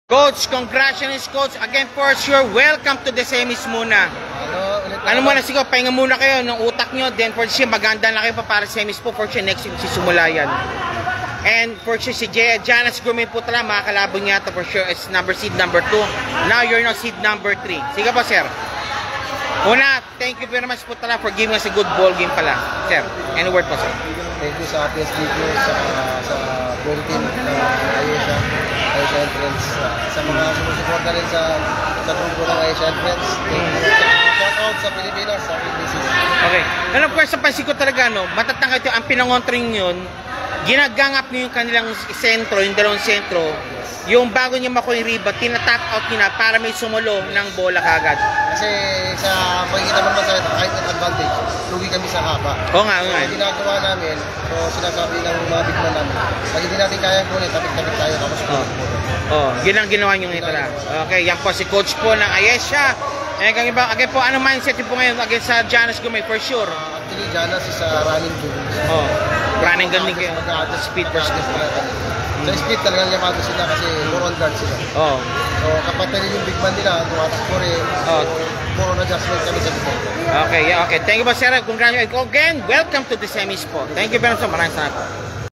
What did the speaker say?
Coach, congratulations coach. Again for sure, welcome to the semis muna. Ano muna siguro, pahinga muna kayo ng utak nyo. Then for sure, maganda na kayo pa para semis po. For sure, next week sisimula yan. And for sure, si Janice Gourmet po talaga, mga kalabong niya to for sure. It's seed number 2. Now you're now seed number 3. Sige po sir. Una, thank you very much po talaga for giving us a good ball game pala. Sir, any word po sir? Thank you sa PSG sa ball team Ayesha Entrance, sa mga sumusuporta rin sa trupo ng Ayesha Entrance. Shout out sa Pilipinas, sa PBC. Okay. And of course, sa pansin ko talaga, no, matatang ito, ang pinangontring yun, ginagangap niyo yung kanilang sentro, yung dalawang sentro, yung bago niya makuha yung rebound, tinatap out niya na para may sumulo ng bola kagad. Kasi sa makikita mo ba sa height advantage, lugi kami sa haba. Oo nga, oo nga. So, ginagawa namin, so sinasabi ng mga big man namin, pag hindi natin kaya po ulit, tapit-tapit tayo, tapos po. Yun ang ginawa nyo ngayon pala. Okay, yan po si coach po ng Ayesha. Again po, ano mindset po ngayon against sa Janice Gourmet for sure? Actually, Janice is running game. Running gun din kayo. Speed first. Sa speed talagang yamado sila kasi more on guard sila. So kapag tayo yung big man nila, tumatakbo rin. More on adjustment kami sa big man. Okay. Thank you po sir. Congratulations again. Welcome to the semis po. Thank you very much. Maraming salamat po.